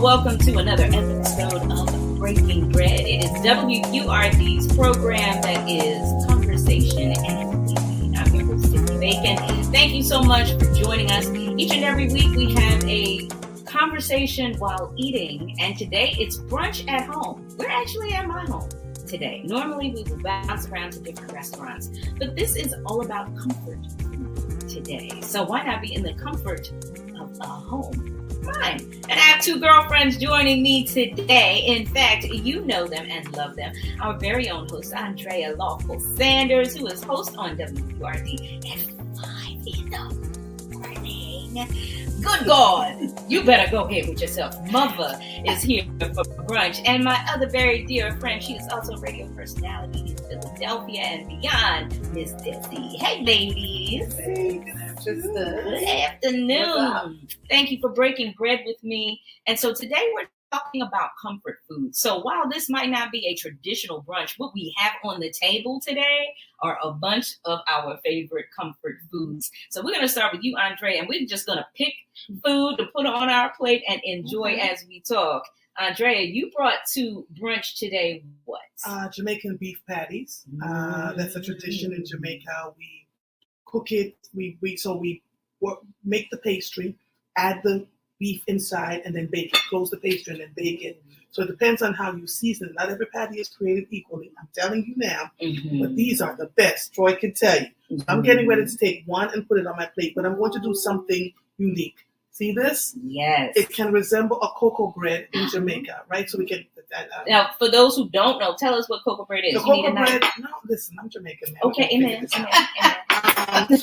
welcome to another episode of Breaking Bread. It is WURD's program that is Conversation and Eating. I'm your host, Tiffany Bacon. Thank you so much for joining us. Each and every week we have a conversation while eating, and today it's brunch at home. We're actually at my home today. Normally we will bounce around to different restaurants, but this is all about comfort today. So why not be in the comfort of a home? Fine. And I have two girlfriends joining me today. In fact, you know them and love them. Our very own host, Andrea Lawful Sanders, who is host on WURD at 5 in the morning. Good God, you better go ahead with yourself. Mother is here for brunch. And my other very dear friend, she is also a radio personality in Philadelphia and beyond, Miss Dezzie. Hey, ladies. Hey, good afternoon. Thank you for breaking bread with me. And so today we're talking about comfort food. So while this might not be a traditional brunch, what we have on the table today are a bunch of our favorite comfort foods. So we're going to start with you, Andrea, and we're just going to pick food to put on our plate and enjoy as we talk. Andrea, you brought to brunch today what? Jamaican beef patties. That's a tradition in Jamaica. We cook it. We make the pastry, add the beef inside, and then bake it. Close the pastry and then bake it. So it depends on how you season it. Not every patty is created equally. I'm telling you now, but these are the best. Troy can tell you. So I'm getting ready to take one and put it on my plate, but I'm going to do something unique. See this? Yes. It can resemble a cocoa bread in Jamaica, right? So we can. Now, for those who don't know, tell us what cocoa bread is. The cocoa bread. No, listen, I'm Jamaican. Man. Okay, amen. So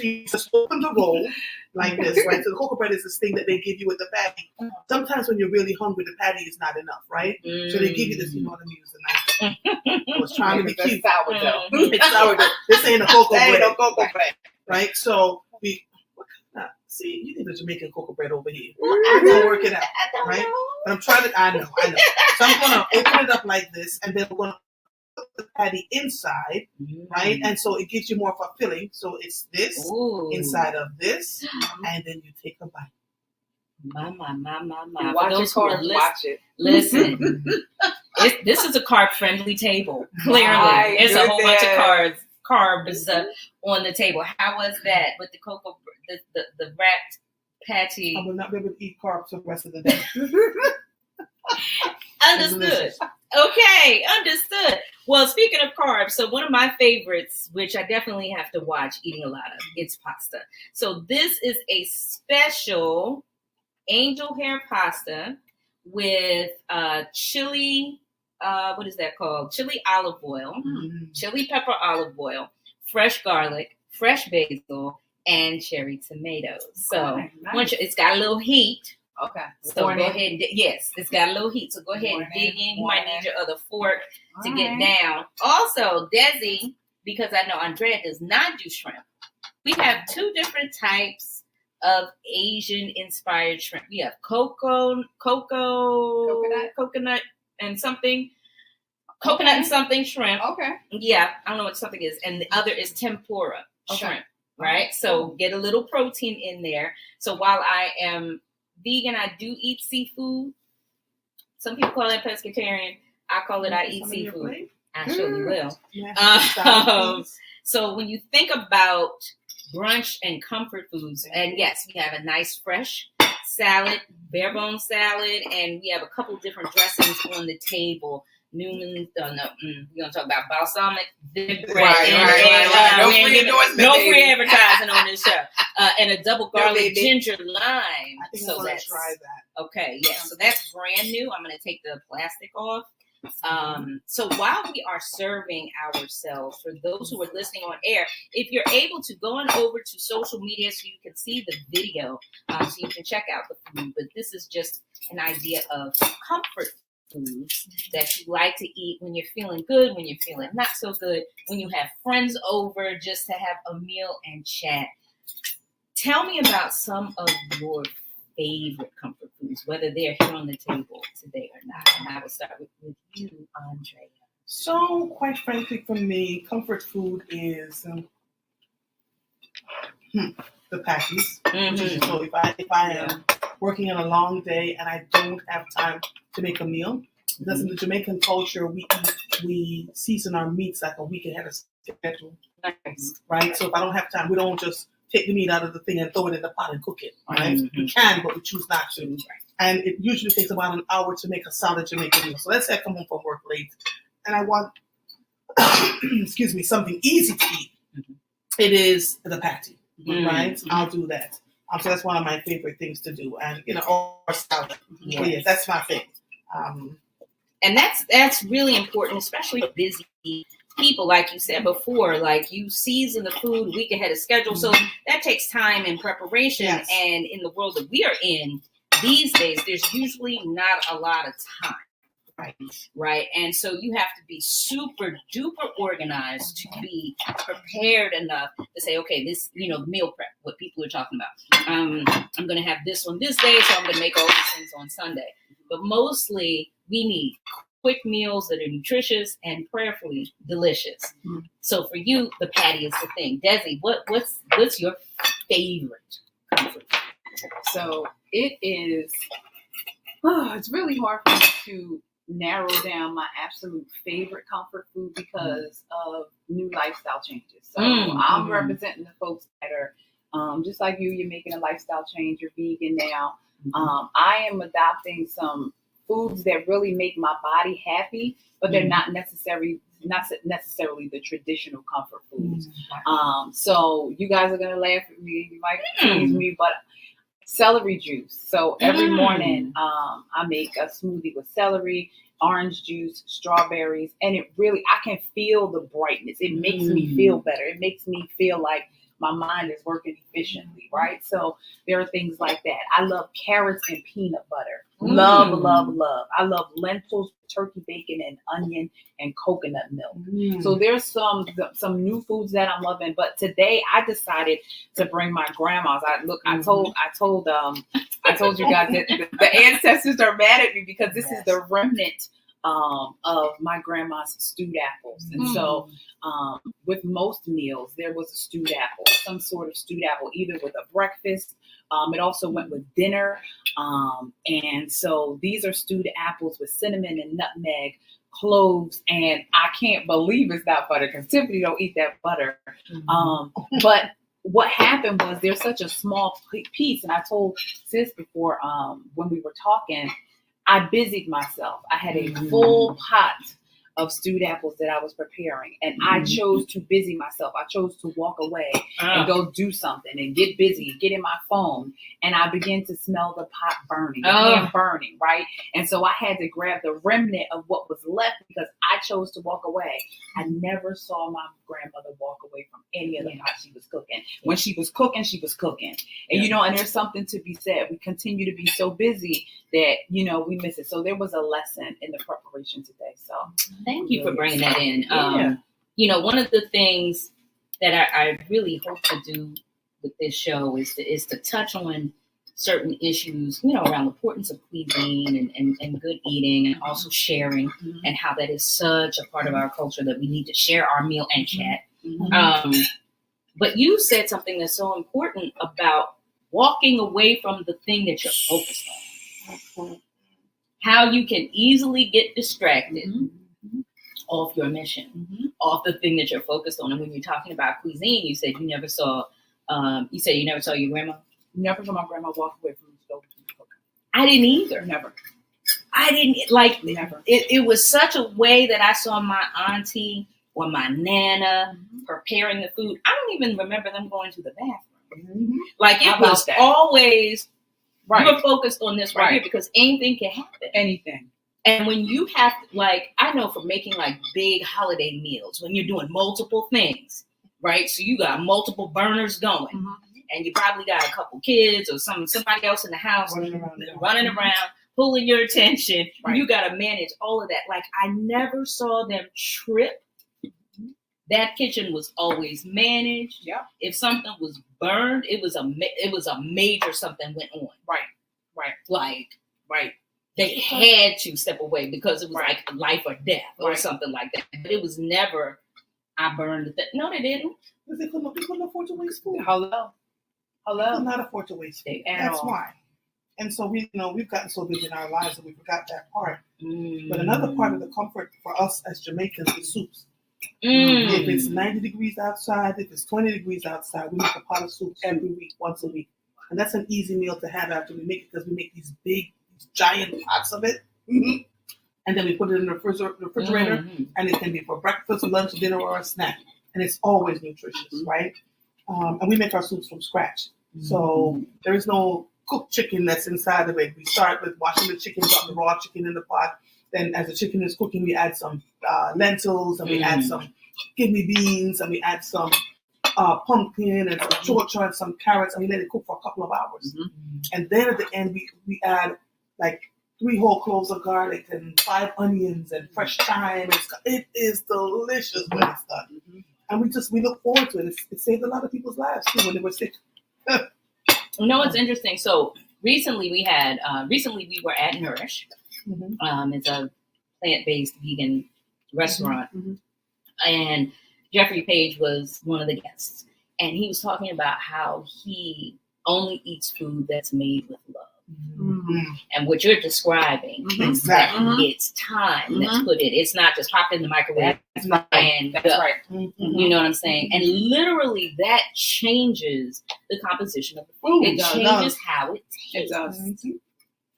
you just open the roll like this, right? So the cocoa bread is this thing that they give you with the patty. Sometimes when you're really hungry, the patty is not enough, right? So they give you this. You know what I mean? I was trying to be cute. Sourdough. It's sourdough. This ain't a cocoa bread. Ain't no cocoa bread. Right? So we. See, you need a Jamaican cocoa bread over here. I'm gonna work it out, right? But I'm trying to. I know. So I'm gonna open it up like this, and then we're gonna put the patty inside, right? And so it gives you more of a filling. So it's this inside of this, and then you take a bite. My. Watch it. Listen, this is a carb-friendly table. Clearly, there's a whole bunch of carbs on the table. How was that with the cocoa? The wrapped patty. I will not be able to eat carbs for the rest of the day. Understood. Okay, understood. Well, speaking of carbs, so one of my favorites, which I definitely have to watch eating a lot of, it's pasta. So this is a special angel hair pasta with chili, what is that called? Chili olive oil, chili pepper olive oil, fresh garlic, fresh basil, and cherry tomatoes. So nice. It's got a little heat. Okay. So go ahead and yes, it's got a little heat. So go ahead and dig in. You might need your other fork to get down. Also, Dezzie, because I know Andrea does not do shrimp. We have two different types of Asian inspired shrimp. We have coconut and something. Coconut and something shrimp. Okay. Yeah, I don't know what something is. And the other is tempura shrimp. Right? So get a little protein in there. So while I am vegan, I do eat seafood. Some people call it pescatarian. I call it I eat seafood. I surely will. Yeah. So when you think about brunch and comfort foods, and yes, we have a nice fresh salad, bare bone salad, and we have a couple different dressings on the table. Newman, we're gonna talk about balsamic vinaigrette. Right. No free advertising on this show. And a double garlic ginger lime. I think so let's try that. Okay, yeah. So that's brand new. I'm gonna take the plastic off. So while we are serving ourselves, for those who are listening on air, if you're able to go on over to social media so you can see the video, so you can check out the food. But this is just an idea of comfort foods that you like to eat when you're feeling good, when you're feeling not so good, when you have friends over just to have a meal and chat. Tell me about some of your favorite comfort foods, whether they're here on the table today or not. And I will start with you, Andrea. So, quite frankly, for me, comfort food is the patties. So if I am working on a long day and I don't have time to make a meal. Because in the Jamaican culture, we season our meats like a week ahead of schedule. Nice. Right? So if I don't have time, we don't just take the meat out of the thing and throw it in the pot and cook it. Right? We can, but we choose not to. And it usually takes about an hour to make a solid Jamaican meal. So let's say I come home from work late and I want, excuse me, something easy to eat. It is the patty, right? I'll do that. So that's one of my favorite things to do. And, or salad. Yes. But yes, that's my thing. And that's really important, especially for busy people, like you said before. Like, you season the food a week ahead of schedule, so that takes time and preparation. Yes. And in the world that we are in these days, there's usually not a lot of time, right? And so you have to be super duper organized to be prepared enough to say, okay, this, meal prep, what people are talking about. I'm going to have this on this day, so I'm going to make all these things on Sunday. But mostly, we need quick meals that are nutritious and prayerfully delicious. So for you, the patty is the thing. Dezzie, what's your favorite comfort food? So it is. It's really hard for me to narrow down my absolute favorite comfort food because of new lifestyle changes. So I'm representing the folks that are just like you. You're making a lifestyle change. You're vegan now. I am adopting some foods that really make my body happy, but they're not necessarily the traditional comfort foods. So you guys are gonna laugh at me, you might tease me, but celery juice. So every morning, I make a smoothie with celery, orange juice, strawberries, and it really, I can feel the brightness. It makes me feel better. It makes me feel like my mind is working efficiently, right? So there are things like that. I love carrots and peanut butter. Love, love, love. I love lentils, turkey bacon, and onion and coconut milk. So there's some new foods that I'm loving. But today I decided to bring my grandma's. I told you guys that the ancestors are mad at me because this is the remnant of my grandma's stewed apples. And so with most meals, there was a stewed apple, some sort of stewed apple, either with a breakfast. It also went with dinner. And so these are stewed apples with cinnamon and nutmeg, cloves, and I can't believe it's not butter because Tiffany don't eat that butter. But what happened was there's such a small piece, and I told Sis before when we were talking, I busied myself. I had a full pot of stewed apples that I was preparing, and I chose to busy myself. I chose to walk away and go do something and get busy, get in my phone, and I began to smell the pot burning, the pan burning, right? And so I had to grab the remnant of what was left because I chose to walk away. I never saw my grandmother walk away from any of the pot she was cooking. When she was cooking, she was cooking. And, and there's something to be said. We continue to be so busy that, we miss it. So there was a lesson in the preparation today. So thank you for bringing that in. One of the things that I really hope to do with this show is to touch on certain issues, around the importance of cuisine and good eating, and also sharing, and how that is such a part of our culture that we need to share our meal and chat. But you said something that's so important about walking away from the thing that you're focused on. How you can easily get distracted off your mission, off the thing that you're focused on. And when you're talking about cuisine, you said you never saw your grandma. Never saw my grandma walk away from the stove. I didn't either. Never. I didn't never. It was such a way that I saw my auntie or my nana preparing the food. I don't even remember them going to the bathroom. Like it was always you're focused on this right here because anything can happen. Anything. And when you have I know for making big holiday meals, when you're doing multiple things, right? So you got multiple burners going, and you probably got a couple kids or somebody else in the house running around, pulling your attention. Right. You got to manage all of that. I never saw them trip. That kitchen was always managed. Yeah. If something was burned, it was a major something went on. Right. They had to step away because it was life or death or something like that. But it was never, I burned the thing. No, they didn't. Because they couldn't afford to waste food. Hello. They could not afford to waste food. That's why. And so we've gotten so busy in our lives that we forgot that part. But another part of the comfort for us as Jamaicans is soups. If it's 90 degrees outside, if it's 20 degrees outside, we make a pot of soup every week, once a week. And that's an easy meal to have after we make it, because we make these giant pots of it. And then we put it in the refrigerator, and it can be for breakfast, lunch, dinner, or a snack. And it's always nutritious, right? And we make our soups from scratch. So there is no cooked chicken that's inside of it. We start with washing the chicken, drop the raw chicken in the pot. Then as the chicken is cooking, we add some lentils, and we add some kidney beans, and we add some pumpkin and some chocha and some carrots, and we let it cook for a couple of hours. And then at the end, we add like 3 whole cloves of garlic and 5 onions and fresh thyme. It is delicious when it's done. And we look forward to it. It saved a lot of people's lives too when they were sick. You know what's interesting? So recently we were at Nourish. It's a plant-based vegan restaurant, and Jeffrey Page was one of the guests, and he was talking about how he only eats food that's made with love. And what you're describing is that it's time that's put in. It's not just popped in the microwave and That's right. You know what I'm saying? And literally that changes the composition of the food. It changes how it tastes. It does.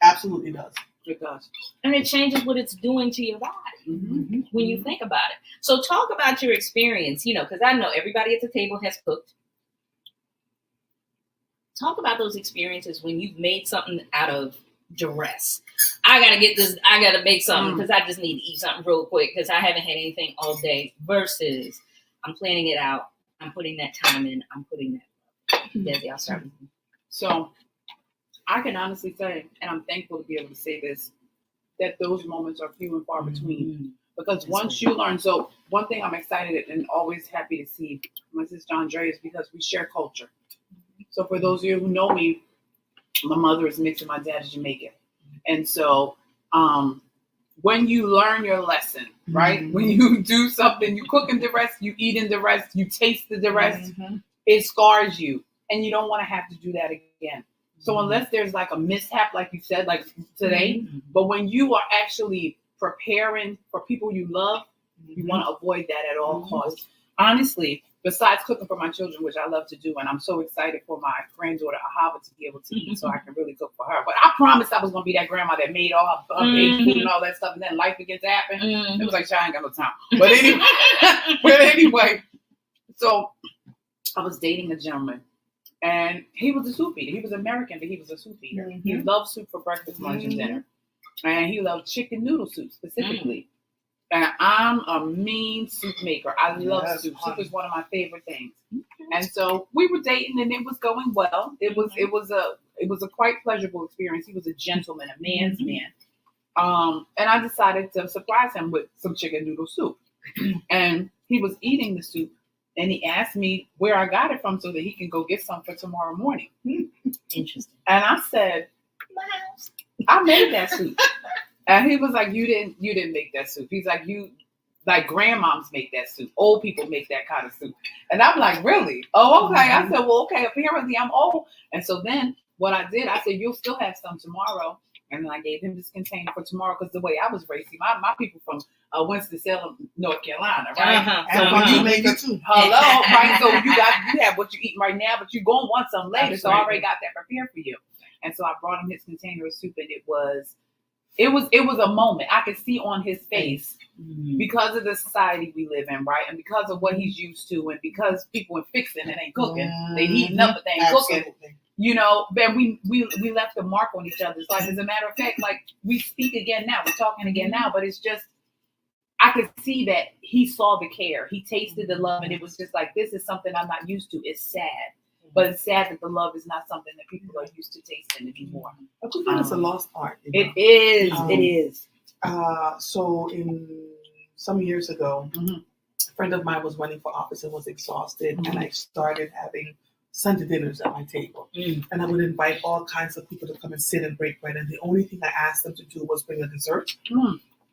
Absolutely does. It does. And it changes what it's doing to your body when you think about it. So talk about your experience, because I know everybody at the table has cooked. Talk about those experiences when you've made something out of duress. I got to get this, I got to make something because I just need to eat something real quick because I haven't had anything all day, versus I'm planning it out. I'm putting that time in. I'm putting that. Dezzie, I'll start with you. So I can honestly say, and I'm thankful to be able to say this, that those moments are few and far between. Because once you learn, so one thing I'm excited and always happy to see my sister Andrea is because we share culture. So for those of you who know me, my mother is mixed and my dad is Jamaican. And so when you learn your lesson, right? When you do something, you cook in duress, you eat in duress, you taste the duress, it scars you. And you don't want to have to do that again. So unless there's like a mishap, like you said, like today, but when you are actually preparing for people you love, you want to avoid that at all costs. Honestly, besides cooking for my children, which I love to do, and I'm so excited for my granddaughter Ahava to be able to eat, so I can really cook for her. But I promised I was going to be that grandma that made all her baked food and all that stuff, and then life begins to happen. It was like, I ain't got no time. But anyway, so I was dating a gentleman, and he was a soup eater. He was American, but he was a soup eater. He loved soup for breakfast, lunch, and dinner. And he loved chicken noodle soup specifically. And I'm a mean soup maker. I love soup. Soup is one of my favorite things. And so we were dating, and it was going well. It was a quite pleasurable experience. He was a gentleman, a man's man. And I decided to surprise him with some chicken noodle soup. And he was eating the soup, and he asked me where I got it from so that he can go get some for tomorrow morning. Interesting. And I said, I made that soup. And he was like, you didn't make that soup. He's like, grandmoms make that soup. Old people make that kind of soup. And I'm like, really? Oh, okay. I said, well, okay, apparently I'm old. And so then what I did, I said, you'll still have some tomorrow. And then I gave him this container for tomorrow because the way I was raised, my people from Winston-Salem, North Carolina, right? And you make it too. Hello, right? So you have what you eat right now, but you're going to want some later. So I already got that prepared for you. And so I brought him his container of soup, and it was a moment. I could see on his face because of the society we live in, right? And because of what he's used to, and because people are fixing and ain't cooking, they heating up but they ain't cooking. Then we left a mark on each other's life. As a matter of fact, like we speak again now, we're talking again now, but it's just, I could see that he saw the care. He tasted the love, and it was just like, this is something I'm not used to. It's sad. But it's sad that the love is not something that people are used to tasting anymore. I think it's a lost art. It is. It is. So some years ago, a friend of mine was running for office and was exhausted, and I started having Sunday dinners at my table. And I would invite all kinds of people to come and sit and break bread. And the only thing I asked them to do was bring a dessert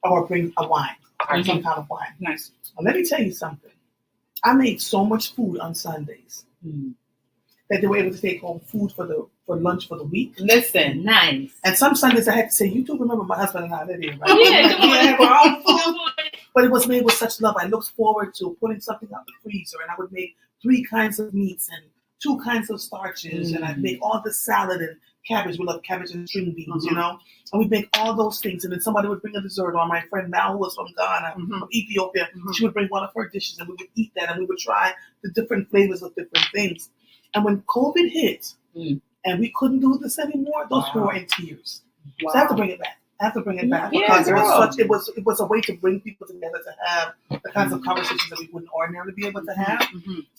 or bring a wine, or some kind of wine. Nice. Now, let me tell you something. I made so much food on Sundays. that they were able to take home food for lunch for the week. Listen. Nice. And some Sundays I had to say, you do remember my husband and I live here, right? Yeah, good morning. Have our own food. But it was made with such love. I looked forward to putting something out the freezer, and I would make 3 kinds of meats and 2 kinds of starches, and I'd make all the salad and cabbage. We love cabbage and string beans, you know? And we'd make all those things, and then somebody would bring a dessert, or my friend Mal, who was from Ghana, from Ethiopia, she would bring one of her dishes, and we would eat that, and we would try the different flavors of different things. And when COVID hit, and we couldn't do this anymore, those people were in tears. Wow. So I have to bring it back. Because it was a way to bring people together to have the kinds of conversations that we wouldn't ordinarily be able to have.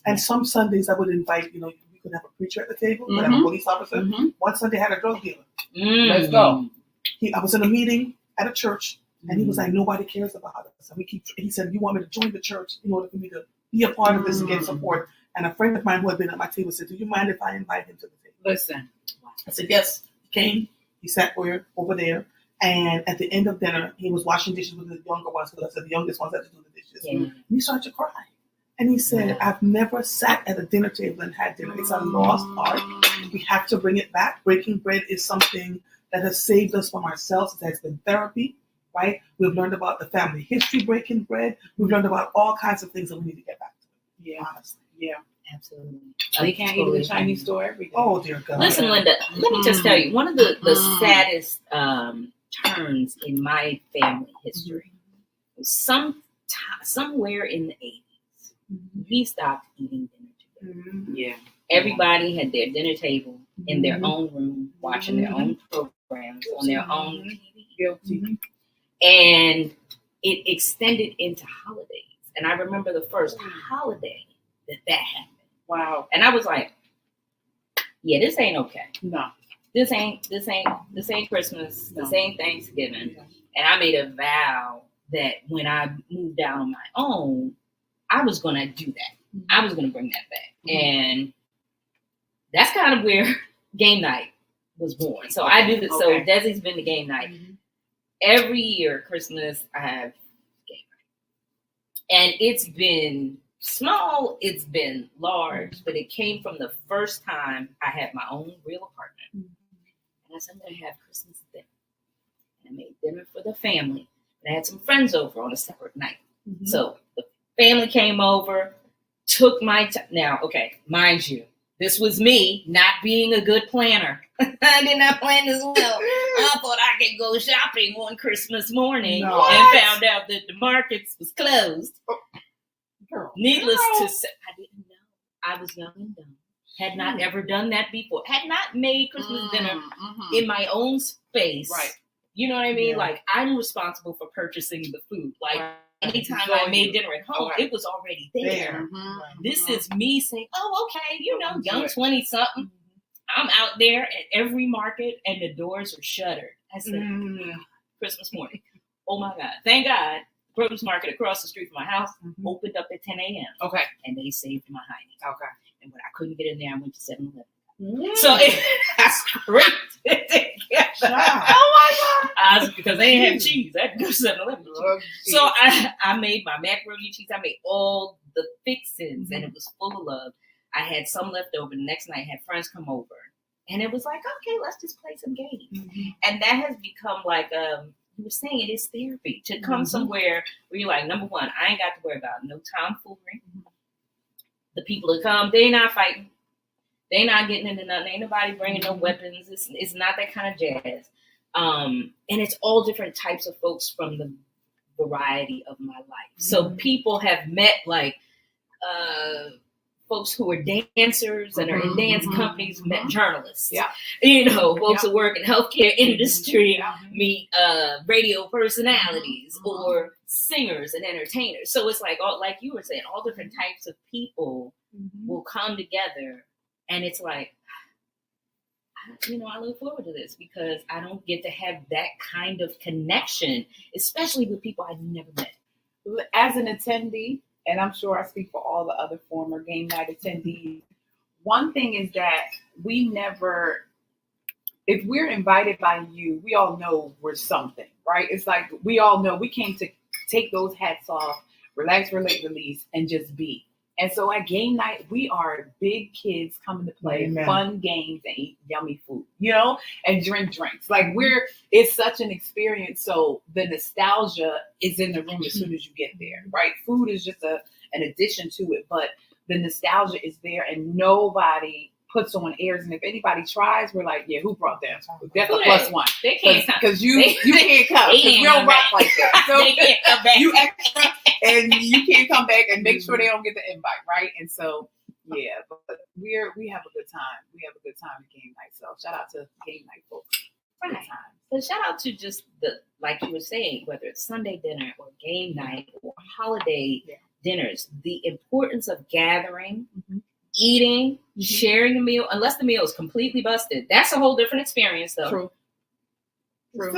And some Sundays I would invite, we could have a preacher at the table, we could have a police officer. One Sunday I had a drug dealer. Let's go. I was in a meeting at a church, and he was like, nobody cares about us. And he said, you want me to join the church in order for me to be a part of this and get support? And a friend of mine who had been at my table said, do you mind if I invite him to the table? Listen. I said, yes. He came. He sat over there. And at the end of dinner, he was washing dishes with the younger ones, because I said the youngest ones had to do the dishes. Yeah. And he started to cry. And he said, I've never sat at a dinner table and had dinner. It's a lost art. We have to bring it back. Breaking bread is something that has saved us from ourselves. It has been therapy, right? We've learned about the family history breaking bread. We've learned about all kinds of things that we need to get back to. Yeah. Honestly. Yeah. Absolutely. They can't eat in the Chinese store every day. Oh, dear God. Listen, Linda, let me just tell you, one of the saddest turns in my family history was somewhere in the 80s. We stopped eating dinner together. Yeah. Everybody had their dinner table in their own room, watching their own programs on their own TV. Guilty. And it extended into holidays. And I remember the first holiday that happened. Wow. And I was like, yeah, this ain't okay. No. This ain't Christmas. No. This ain't Thanksgiving. And I made a vow that when I moved out on my own, I was gonna do that. I was gonna bring that back. And that's kind of where game night was born. So I do this. So Dezzie's been to game night. Every year, Christmas, I have game night. And it's been small, it's been large, but it came from the first time I had my own real apartment. And I said, I'm going to have Christmas dinner. And I made dinner for the family. And I had some friends over on a separate night. So the family came over, took my time. Now, okay, mind you, this was me not being a good planner. I did not plan this well. I thought I could go shopping on Christmas morning and found out that the markets was closed. Needless to say, I didn't know. I was young and dumb. Had not ever done that before. Had not made Christmas dinner in my own space. Right. You know what I mean? Yeah. Like, I'm responsible for purchasing the food. Like, anytime I made dinner at home, it was already there. This is me saying, oh, okay, young 20-something. I'm out there at every market and the doors are shuttered. I said, Christmas morning. Oh my God. Thank God. The produce market across the street from my house opened up at 10 a.m. Okay. And they saved my hiney. Okay. And when I couldn't get in there, I went to 7-Eleven. So I scraped it together. Oh my God. Because they didn't have cheese. I had to go to 7-Eleven. So I made my macaroni and cheese. I made all the fixings and it was full of love. I had some left over. The next night, I had friends come over. And it was like, okay, let's just play some games. And that has become like, you were saying, it is therapy. To come somewhere where you're like, number one, I ain't got to worry about no tomfoolery. The people that come, they not fighting. They not getting into nothing. Ain't nobody bringing no weapons. It's not that kind of jazz. And it's all different types of folks from the variety of my life. So people have met like folks who are dancers and are in dance companies, met journalists. Folks who work in healthcare industry, meet radio personalities or singers and entertainers. So it's like, like you were saying, all different types of people will come together. And it's like, I look forward to this because I don't get to have that kind of connection, especially with people I've never met. As an attendee, and I'm sure I speak for all the other former game night attendees, one thing is that we never, if we're invited by you, we all know we're something, right? It's like we all know we came to take those hats off, relax, relate, release, and just be. And so at game night, we are big kids coming to play fun games and eat yummy food, and drink drinks. Like it's such an experience. So the nostalgia is in the room as soon as you get there, right? Food is just an addition to it, but the nostalgia is there and nobody puts on airs. And if anybody tries, we're like, yeah, who brought them? That's a plus one. They can't come. Because you can't come. Because we don't rock like that. So they can't come back. You extra and you can't come back and make sure they don't get the invite, right? And so, yeah, but we have a good time. We have a good time at game night. So shout out to game night folks. Right. So shout out to just like you were saying, whether it's Sunday dinner or game night or holiday dinners, the importance of gathering, eating, sharing a meal, unless the meal is completely busted. That's a whole different experience, though. True. But,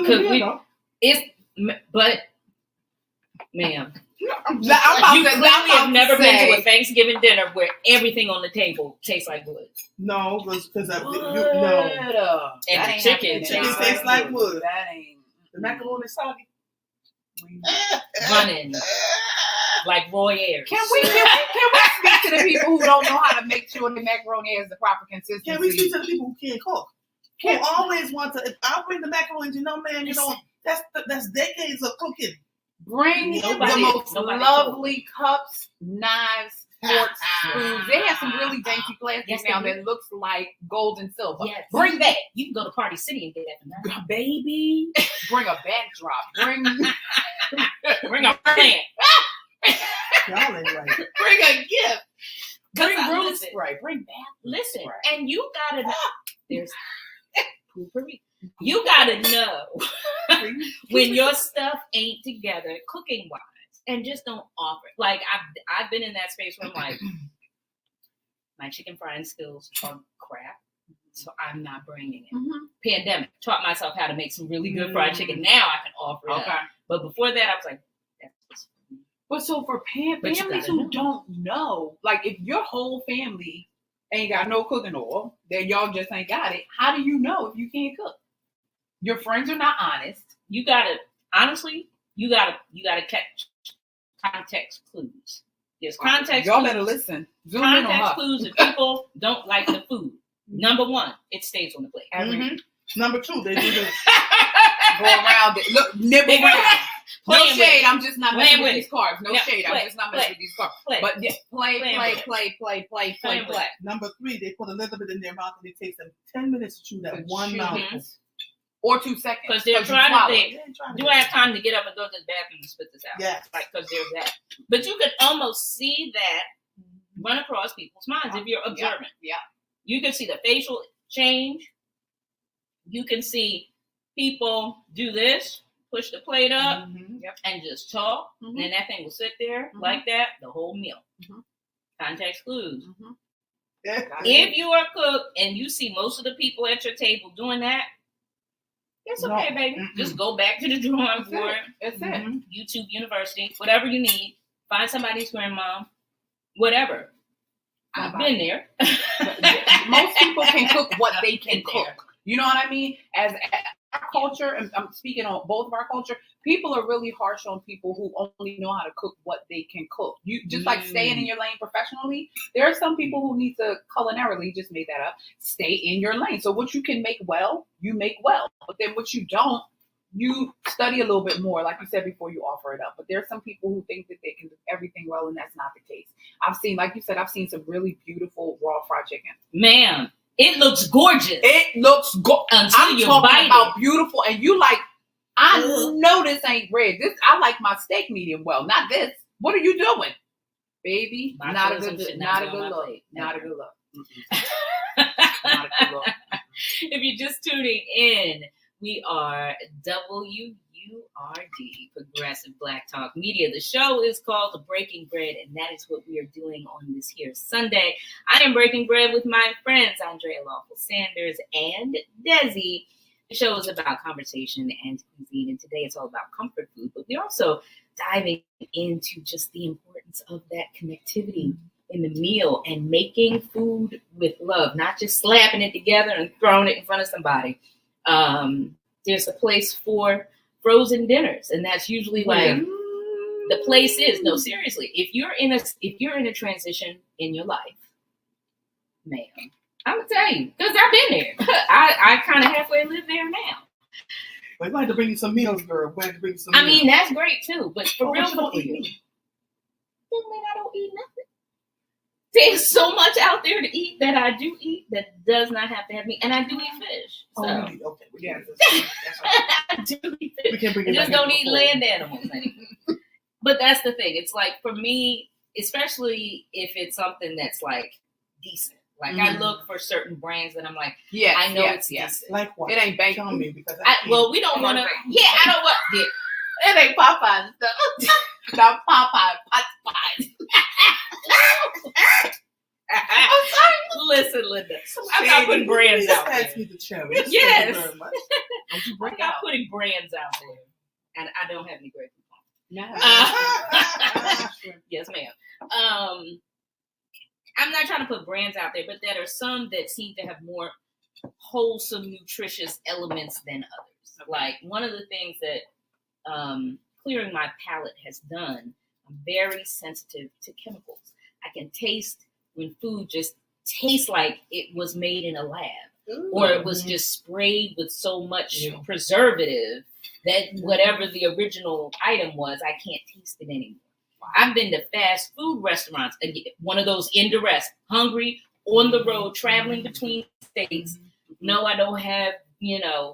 ma'am, you clearly have never been to a Thanksgiving dinner where everything on the table tastes like wood. No, because no. And the chicken tastes like wood. That ain't. The macaroni soggy. Running like Roy Ayers. Can we speak to the people who don't know how to make sure the macaroni has the proper consistency? Can we speak to the people who can't cook? Who always want to? If I'll bring the macaroni, man, that's decades of cooking. Bring the most lovely cups, knives, forks, spoons. They have some really dainty plastic now that looks like gold and silver. Yes. Bring that. You can go to Party City and get that from there. Baby. Bring a backdrop. Bring a plant. Y'all ain't right. Bring a gift. Bring broom spray. Right. Bring bath. Listen, and you gotta know. There's poopery. You gotta know when your stuff ain't together, cooking wise, and just don't offer. Like I've been in that space where I'm like, my chicken frying skills are crap, so I'm not bringing it. Pandemic taught myself how to make some really good fried chicken. Now I can offer it. Okay, but before that, I was like, that's just. But so for families who don't know, like if your whole family ain't got no cooking oil, then y'all just ain't got it. How do you know if you can't cook? Your friends are not honest. You gotta catch context clues. There's context. Y'all clues. better listen. Zoom context clues if people don't like the food. Number one, it stays on the plate. Number two, they do this. Go around it. Look, nibble around. No shade. I'm just not messing with these carbs. No shade. I'm just not messing with these carbs. But yeah, play. Number three, they put a little bit in their mouth and it takes them 10 minutes to chew that one mouthful. Or 2 seconds. Because they're trying to think, do I have time to get up and go to the bathroom and spit this out? Yes. Like, because there's that. But you could almost see that run across people's minds if you're observant. Yeah. You can see the facial change. You can see people do this, push the plate up, and just talk. And then that thing will sit there like that the whole meal. Context clues. If you are a cook and you see most of the people at your table doing that, it's okay, baby. Just go back to the drawing board. That's it. YouTube University, whatever you need. Find somebody's grandma, whatever. I've been there. Most people can cook what they can cook. You know what I mean? As our culture, and I'm speaking on both of our culture, people are really harsh on people who only know how to cook what they can cook. You just like staying in your lane professionally. There are some people who need to culinarily, just made that up, stay in your lane. So what you can make well, you make well. But then what you don't, you study a little bit more, like you said before you offer it up. But there are some people who think that they can do everything well, and that's not the case. I've seen, like you said, I've seen some really beautiful raw fried chicken. Ma'am, it looks gorgeous. It looks gorgeous. I'm talking about beautiful, and you like, I know this ain't red. This, I like my steak medium well, not this. What are you doing, baby? Not a good look. Not a good look. Not a good look. Not a good look. If you're just tuning in, we are WURD, Progressive Black Talk Media. The show is called The Breaking Bread, and that is what we are doing on this here Sunday. I am breaking bread with my friends, Andrea, Lawful, Sanders, and Dezzie. The show is about conversation and cuisine, and today it's all about comfort food, but we're also diving into just the importance of that connectivity in the meal and making food with love, not just slapping it together and throwing it in front of somebody. There's a place for frozen dinners, and that's usually like The place is, no, seriously, if you're in a transition in your life, ma'am, I'm gonna tell you, because I've been there. I kind of halfway live there now. We're going to bring you some meals, girl. We're going to bring you some meals. I mean, that's great too, but for real, you don't eat meat. Doesn't mean I don't eat nothing. There's so much out there to eat that I do eat that does not have to have meat, and I do eat fish. So. Oh, you eat, okay. Yeah. That's right. I do eat fish. We can bring I it just back don't in eat before. land animals anymore. But that's the thing. It's like, for me, especially if it's something that's like decent. Like I look for certain brands that I'm like, yes, I know yes, it's yes. decent. Like what? It ain't bacon. Tell me, because Well, we don't want to. Yeah, I don't want. It ain't Popeyes stuff. Not Popeye, pot pies. I'm sorry. Listen, Linda. I'm not putting brands out there. Pass me the cherry. Yes. Thank you very much. Don't you I'm break not out. putting brands out there, and I don't have any great No. yes, ma'am. I'm not trying to put brands out there, but there are some that seem to have more wholesome, nutritious elements than others. Okay. Like one of the things that clearing my palate has done, I'm very sensitive to chemicals. I can taste when food just tastes like it was made in a lab. Or it was just sprayed with so much preservative that whatever the original item was, I can't taste it anymore. I've been to fast food restaurants, one of those indirect, hungry, on the road, traveling between states. No, I don't have,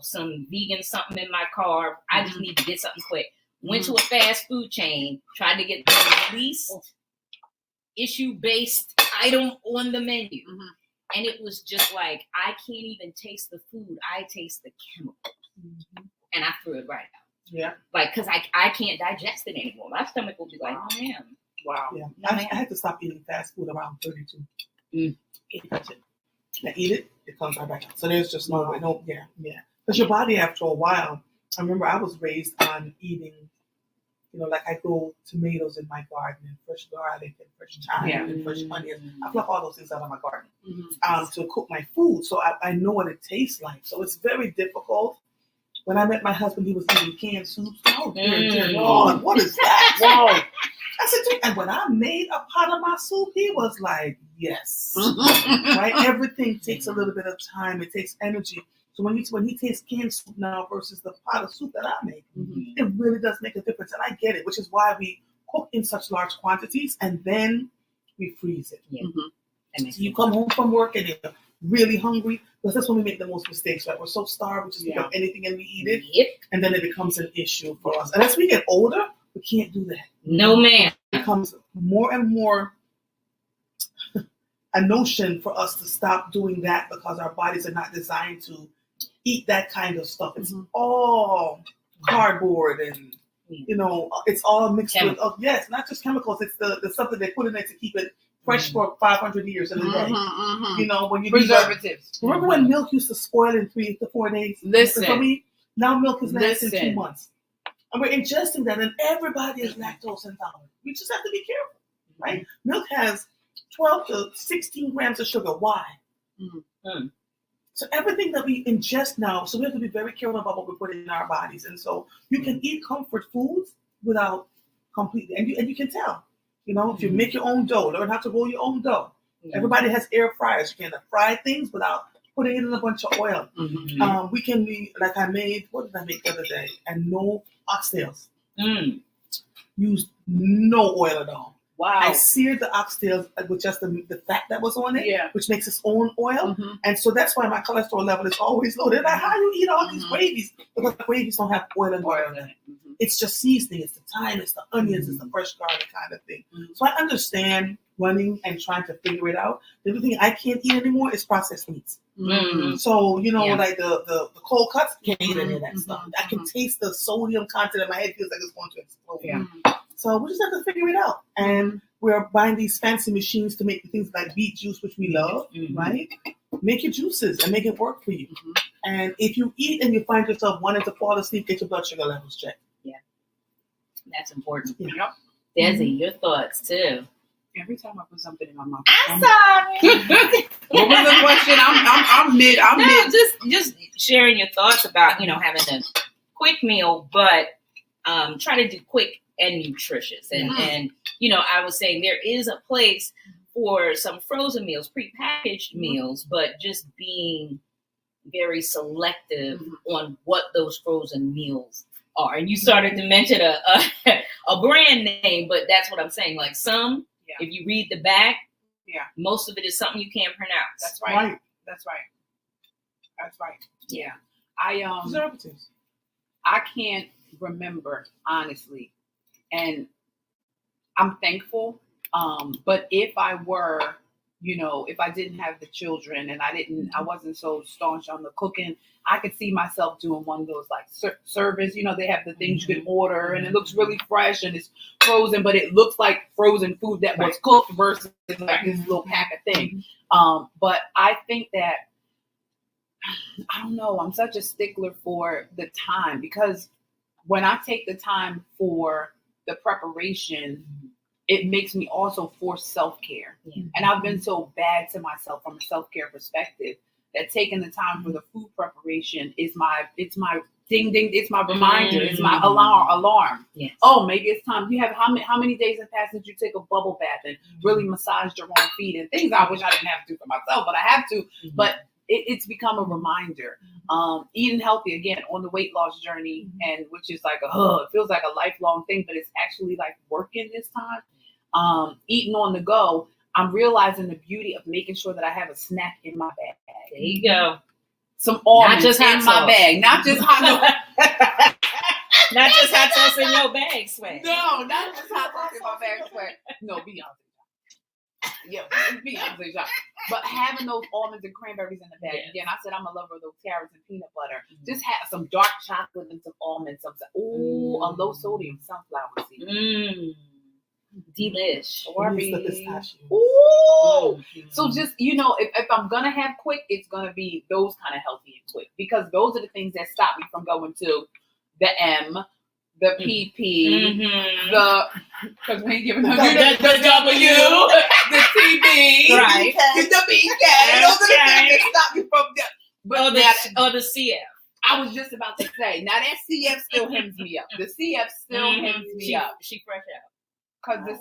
some vegan something in my car. I just need to get something quick. Went to a fast food chain, tried to get the least issue-based item on the menu. And it was just like, I can't even taste the food. I taste the chemicals. And I threw it right out. Yeah. Like, because I can't digest it anymore. My stomach will be like, oh, man. Wow. Yeah. No, I had to stop eating fast food around 32. That's it. I eat it, it comes right back out. So there's just no way. No, yeah. Because your body, after a while, I remember I was raised on eating, like I grow tomatoes in my garden and fresh garlic and fresh thyme and fresh onions. I pluck all those things out of my garden to cook my food. So I know what it tastes like. So it's very difficult. When I met my husband, he was eating canned soups. Oh, dear Lord, what is that? Whoa. I said, dude, and when I made a pot of my soup, he was like, yes. Right? Everything takes a little bit of time. It takes energy. So when he tastes canned soup now versus the pot of soup that I make, it really does make a difference. And I get it, which is why we cook in such large quantities and then we freeze it. Yeah. So you come home from work and you're really hungry, because that's when we make the most mistakes, right? We're so starved, we just pick up anything and we eat it. Yep. And then it becomes an issue for us. And as we get older, we can't do that. No, man. It becomes more and more a notion for us to stop doing that, because our bodies are not designed to eat that kind of stuff. It's all cardboard and, it's all mixed with, not just chemicals. It's the stuff that they put in there to keep it fresh for 500 years in a day. When you preservatives. Remember when milk used to spoil in 3 to 4 days? Listen. Now milk is lasting 2 months. And we're ingesting that, and everybody is lactose intolerant. We just have to be careful, right? Milk has 12 to 16 grams of sugar. Why? So everything that we ingest now, so we have to be very careful about what we put in our bodies. And so you can eat comfort foods without completely, and you can tell. If you make your own dough, learn how to roll your own dough. Everybody has air fryers. You can fry things without putting it in a bunch of oil. We can be, like I made, what did I make the other day? And no oxtails. Used no oil at all. Wow. I seared the oxtails with just the fat that was on it, which makes its own oil. And so that's why my cholesterol level is always low. They're like, how do you eat all these gravies? Because the gravies don't have oil in it. It's just seasoning. It's the thyme. It's the onions. It's the fresh garlic kind of thing. So I understand running and trying to figure it out. The other thing I can't eat anymore is processed meats. So, like the cold cuts, can't eat any of that stuff. I can taste the sodium content in my head. Feels like it's going to explode. So we just have to figure it out. And we're buying these fancy machines to make things like beet juice, which we love, right? Make your juices and make it work for you. And if you eat and you find yourself wanting to fall asleep, get your blood sugar levels checked. Yeah. That's important. Yep. Dezzie, your thoughts too. Every time I put something in my mouth. I'm sorry. What was the question? I'm mid. Just sharing your thoughts about, having a quick meal, but try to do quick and nutritious. And I was saying there is a place for some frozen meals, prepackaged meals, but just being very selective on what those frozen meals are. And you started to mention a brand name, but that's what I'm saying. Like some, if you read the back, most of it is something you can't pronounce. That's right. That's right. Yeah. I can't remember, honestly. And I'm thankful. But if I were, if I didn't have the children and I wasn't so staunch on the cooking, I could see myself doing one of those like service. They have the things you can order and it looks really fresh and it's frozen, but it looks like frozen food that was cooked versus like this little pack of thing. But I think that, I don't know, I'm such a stickler for the time, because when I take the time for the preparation, it makes me also force self-care. And I've been so bad to myself from a self-care perspective that taking the time for the food preparation it's my ding ding, it's my reminder, it's my alarm. Yes. Oh, maybe it's time. You have how many days have passed since you take a bubble bath and really massaged your own feet and things I wish I didn't have to do for myself, but I have to. But it's become a reminder. Eating healthy again on the weight loss journey, and which is like it feels like a lifelong thing, but it's actually like working this time. Eating on the go, I'm realizing the beauty of making sure that I have a snack in my bag. There you go. Some almonds in my bag, not just hot not just hot sauce in your bag, Swag. No, not just hot sauce in my bag, Swag. No, Beyonce. Yeah, Beyonce shot. But having those almonds and cranberries in the bag. Again, I said I'm a lover of those carrots and peanut butter. Just have some dark chocolate and some almonds. A low sodium sunflower seed. Delish. Or the pistachio. Ooh. So just, if I'm going to have quick, it's going to be those kind of healthy and quick. Because those are the things that stop me from going to the M, the PP, because we ain't giving them the W, the TB, right? The BK. Those are the things that stop me from that. But the CF. I was just about to say, now that CF still hems me up. The CF still hems me up. She fresh out. Because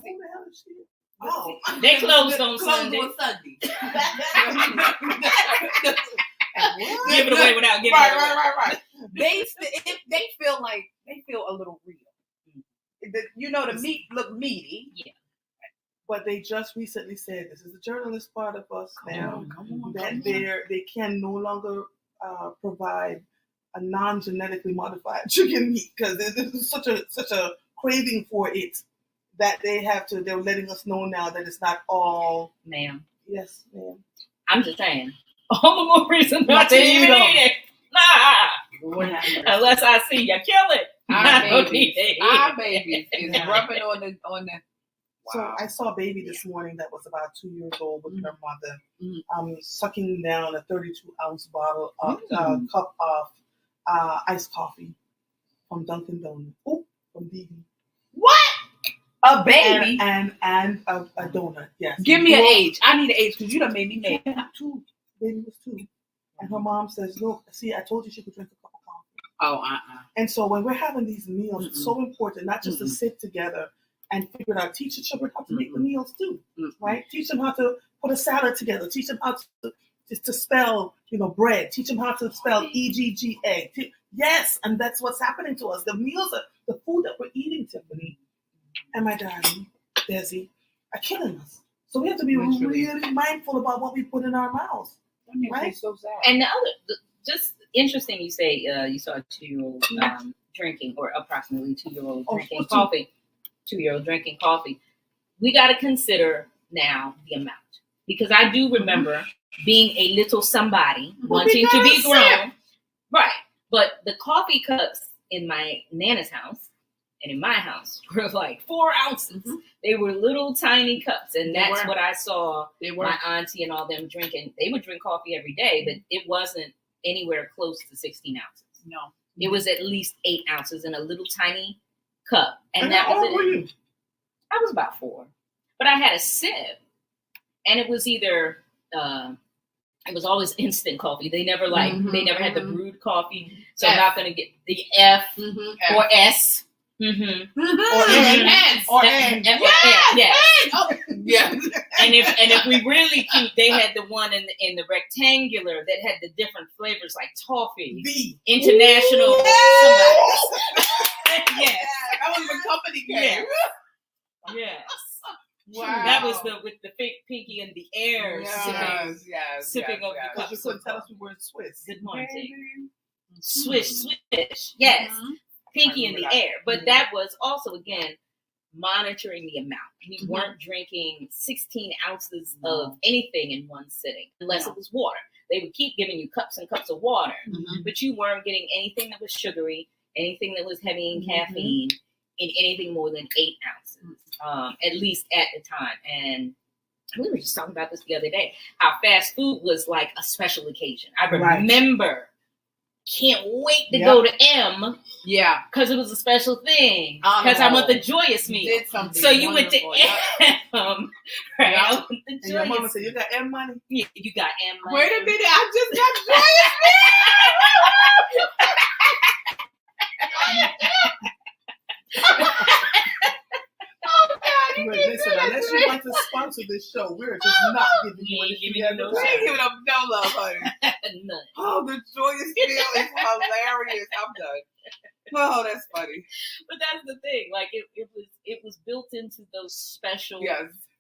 they closed on Sunday. Give it away without giving it away. Right. They feel a little real. The meat look meaty. Yeah. But they just recently said, this is the journalist part of us now, that they can no longer provide a non-genetically modified chicken meat because there's such a craving for it that they're letting us know now that it's not all. Ma'am. Yes, ma'am. I'm just saying. All the more reason not to even eat it. Nah. Unless I see you kill it. Our babies is rubbing on the. Wow. So I saw a baby this morning that was about 2 years old with her mother, sucking down a 32-ounce bottle of cup of iced coffee from Dunkin' Donuts. Oh, from Dezzie. What? A baby and a donut. Yes. Give me an age. I need an age because you done made me mad. 2. Baby was 2, and her mom says, "Look, see, I told you she could drink a cup of coffee." Oh, And so when we're having these meals, it's so important not just to sit together and figure it out. Teach the children how to make the meals too, right? Teach them how to put a salad together. Teach them how to spell, bread. Teach them how to spell EGGA. Yes, and that's what's happening to us. The meals, the food that we're eating, Tiffany, and my darling Dezzie, are killing us. So we have to be really mindful about what we put in our mouths. Right? So sad. And just interesting, you say you saw a 2-year-old drinking, or approximately 2-year-old drinking coffee. 2-year-old drinking coffee. We got to consider now the amount, because I do remember being a little somebody wanting to be grown, right? But the coffee cups in my Nana's house and in my house were like 4 ounces. They were little tiny cups, and that's what I saw my auntie and all them drinking. They would drink coffee every day, but it wasn't anywhere close to 16 ounces. No, it was at least 8 ounces in a little tiny cup, and that how was old were you? I was about 4, but I had a sip, and it was either it was always instant coffee. They never they never had the brewed coffee, so I'm not going to get the F or S. Mm-hmm. Or and. Yeah. And if we really cute, they had the one in the rectangular that had the different flavors like toffee, international. Yes, that was the company came. Yes. Wow. That was with the fake pinky in the air, sipping of the Because cups. you couldn't tell us we were Swiss. Good morning. Swish. Yes. Pinky in the air. But that was also, again, monitoring the amount. We weren't drinking 16 ounces of anything in one sitting, unless it was water. They would keep giving you cups and cups of water, but you weren't getting anything that was sugary, anything that was heavy in caffeine, in anything more than 8 ounces, at least at the time. And we were just talking about this the other day, how fast food was like a special occasion. I remember, can't wait to go to M. Yeah. Because it was a special thing. Because I want the joyous meal. So you went to M. Right? Yeah. And your mama said, you got M money? Yeah, you got M money. Wait a minute, I just got joyous meal! Listen, unless you want to sponsor this show, we're just not giving you anything. We ain't giving up no love, honey. None. Oh, the joyous meal is hilarious. I'm done. Oh, that's funny. But that's the thing. Like it was built into those special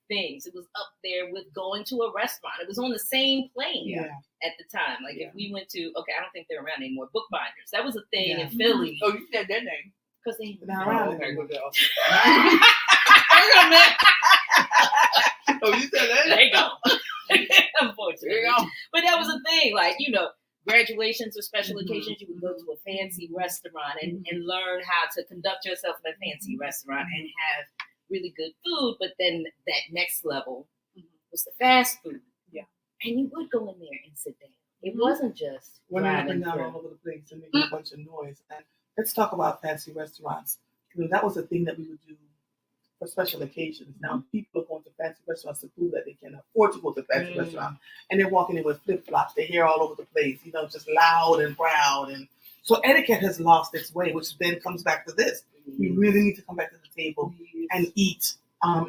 things. It was up there with going to a restaurant. It was on the same plane at the time. Like if we went to, I don't think they're around anymore, Bookbinders. That was a thing in Philly. Oh, you said that name. Because they not around anymore. Oh, you said that? There you go. Unfortunately. There you go. But that was a thing. Like, graduations or special occasions, you would go to a fancy restaurant and learn how to conduct yourself in a fancy restaurant and have really good food. But then that next level was the fast food. Yeah. And you would go in there and sit down. It wasn't just running down all over the place and making a bunch of noise. And let's talk about fancy restaurants. That was a thing that we would do for special occasions. Now people are going to fancy restaurants to prove that they can afford to go to fancy restaurants, and they're walking in with flip-flops, their hair all over the place, just loud and proud. And so etiquette has lost its way, which then comes back to this. We really need to come back to the table and eat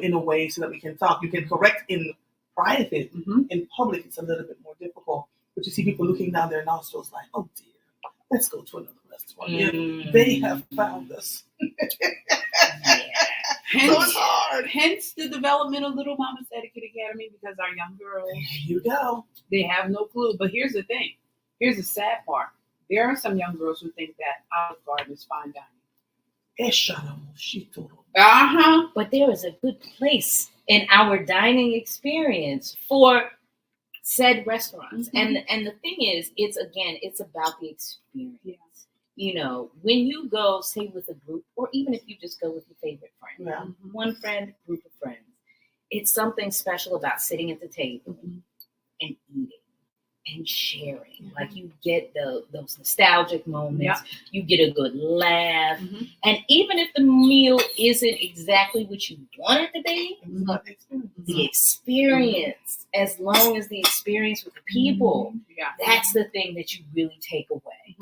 in a way so that we can talk. You can correct in private. In public, it's a little bit more difficult. But you see people looking down their nostrils like, oh dear, let's go to another restaurant. They have found us. Hence, so it's hard. Hence the development of Little Mama's Etiquette Academy, because our young girls, there you go, they have no clue. But here's the thing. Here's the sad part. There are some young girls who think that Olive Garden is fine dining. But there is a good place in our dining experience for said restaurants. And the thing is, it's about the experience. When you go, say, with a group, or even if you just go with your favorite friend, one friend, group of friends, it's something special about sitting at the table and eating and sharing. Like you get those nostalgic moments, you get a good laugh, and even if the meal isn't exactly what you want it to be, the experience, as long as the experience with the people, that's the thing that you really take away.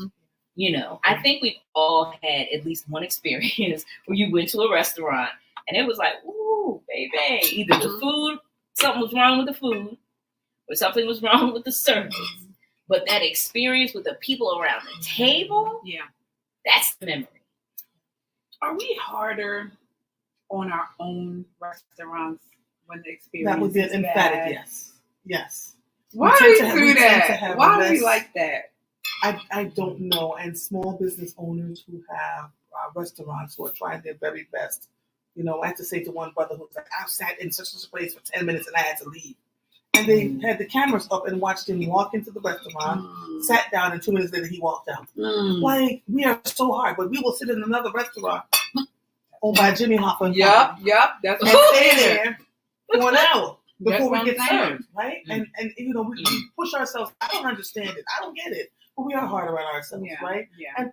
I think we've all had at least one experience where you went to a restaurant and it was like, ooh, baby, either the food, something was wrong with the food, or something was wrong with the service. But that experience with the people around the table, that's the memory. Are we harder on our own restaurants when the experience that would be an emphatic bad? Yes. Why do we do that? Why do we like that? I don't know. And small business owners who have restaurants who are trying their very best. I had to say to one brother who was like, I sat in such a place for 10 minutes and I had to leave. And they had the cameras up and watched him walk into the restaurant, sat down, and 2 minutes later he walked out. Like, we are so hard, but we will sit in another restaurant owned by Jimmy Hoffa. That's and stay there for an hour before we get served, right? And we push ourselves. I don't understand it. I don't get it. but we are harder on ourselves, right? Yeah. And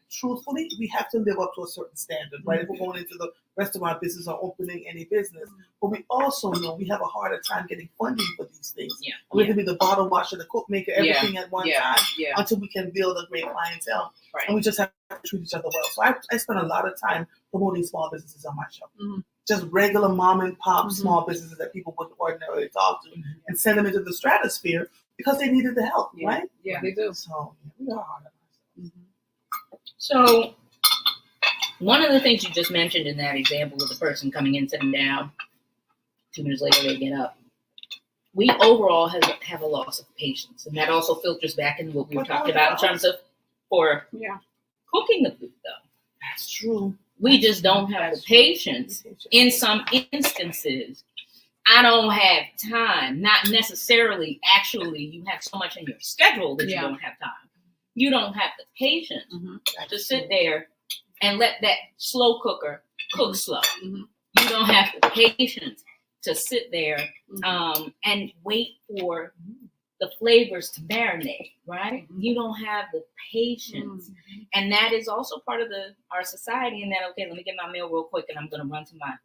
truthfully, we have to live up to a certain standard, right? If we're going into the restaurant business or opening any business, but we also know we have a harder time getting funding for these things. Yeah. We have to be the bottle washer, the cook maker, everything at one time Yeah. until we can build a great clientele. Right. And we just have to treat each other well. So I spend a lot of time promoting small businesses on my show. Just regular mom and pop small businesses that people wouldn't ordinarily talk to and send them into the stratosphere because they needed the help, right? Yeah, they do. So we are hard on ourselves. So one of the things you just mentioned in that example of the person coming in, sitting down, 2 minutes later they get up. We overall have a loss of patience. And that also filters back into what we were talking about in terms of for cooking the food, though. That's true. We just don't have the patience. In some instances, I don't have time. Not necessarily, actually, you have so much in your schedule that you don't have time. You don't have the patience to sit there and let that slow cooker cook slow. You don't have the patience to sit there and wait for the flavors to marinate, right? You don't have the patience. And that is also part of our society in that, okay, let me get my meal real quick and I'm going to run to my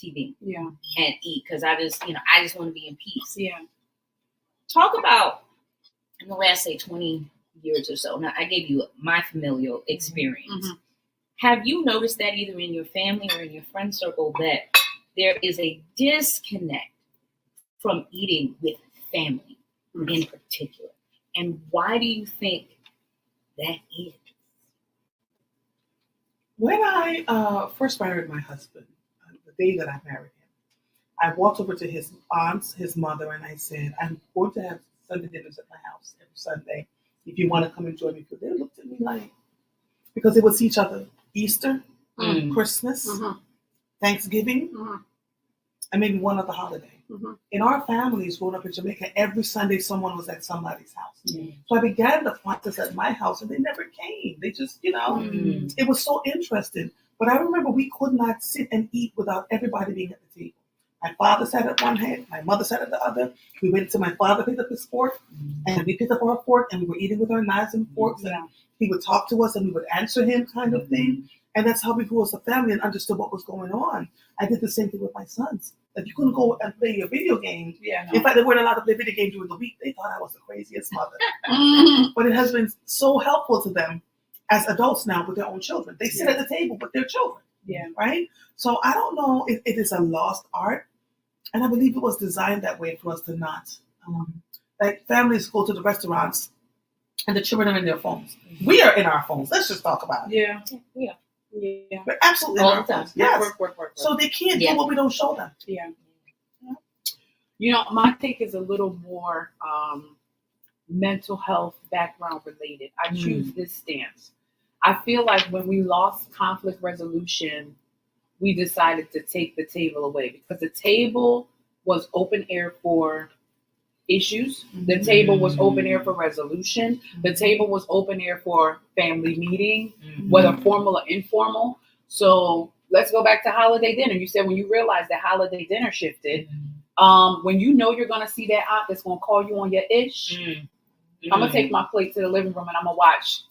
TV and eat because I just want to be in peace. Yeah. Talk about in the last, say, 20 years or so. Now, I gave you my familial experience. Have you noticed that either in your family or in your friend circle that there is a disconnect from eating with family in particular? And why do you think that is? When I first married my husband, the day that I married him, I walked over to his aunts, his mother, and I said, I'm going to have Sunday dinners at my house every Sunday. If you want to come and join me, they looked at me like, because they would see each other Easter, Christmas, Thanksgiving, and maybe one other holiday. In our families growing up in Jamaica, every Sunday someone was at somebody's house. So I began the process at my house and they never came. They just, it was so interesting. But I remember we could not sit and eat without everybody being at the table. My father sat at one hand, my mother sat at the other. We went to my father, picked up his fork, and we picked up our fork and we were eating with our knives and forks. And he would talk to us and we would answer him kind of thing. And that's how we grew as a family and understood what was going on. I did the same thing with my sons. Like you couldn't go and play your video games. In fact, they weren't allowed to play video games during the week. They thought I was the craziest mother. But it has been so helpful to them as adults now with their own children. They sit at the table with their children. Right? So I don't know if it is a lost art. And I believe it was designed that way for us to not. Like families go to the restaurants and the children are in their phones. We are in our phones. Let's just talk about it. Yeah. We're absolutely all in our the time. phones. Yes. Work. So they can't do what we don't show them. My take is a little more mental health background related. I choose this stance. I feel like when we lost conflict resolution, we decided to take the table away because the table was open air for issues. The table was open air for resolution. The table was open air for family meeting, whether formal or informal. So let's go back to holiday dinner. You said when you realized that holiday dinner shifted, when you know you're going to see that aunt that's going to call you on your ish, I'm going to take my plate to the living room and I'm going to watch,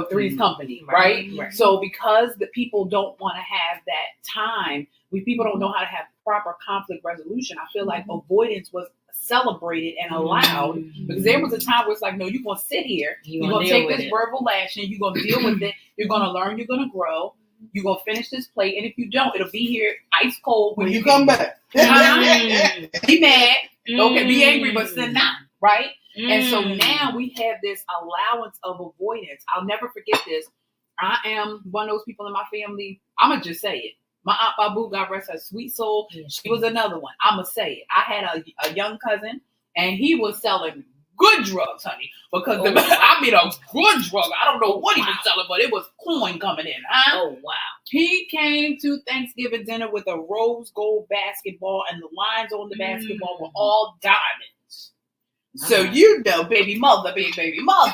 Three's Company, right? So because the people don't want to have that time, people don't know how to have proper conflict resolution, I feel like avoidance was celebrated and allowed because there was a time where it's like, no, you're going to sit here, you're going to take this verbal lashing, you're going to deal with it, you're going to learn, you're going to grow, you're going to finish this plate, and if you don't, it'll be here ice cold when you come back. Be mad, okay, be angry, but sit down, right? And so now we have this allowance of avoidance. I'll never forget this. I am one of those people in my family, I'm going to just say it. My Aunt Babu, God rest her sweet soul, she was another one. I'm going to say it. I had a young cousin, and he was selling good drugs, honey. Because, a good drug. I don't know what he was selling, but it was coin coming in. Huh? Oh, wow. He came to Thanksgiving dinner with a rose gold basketball, and the lines on the basketball were all diamonds. So, baby mother being baby mother,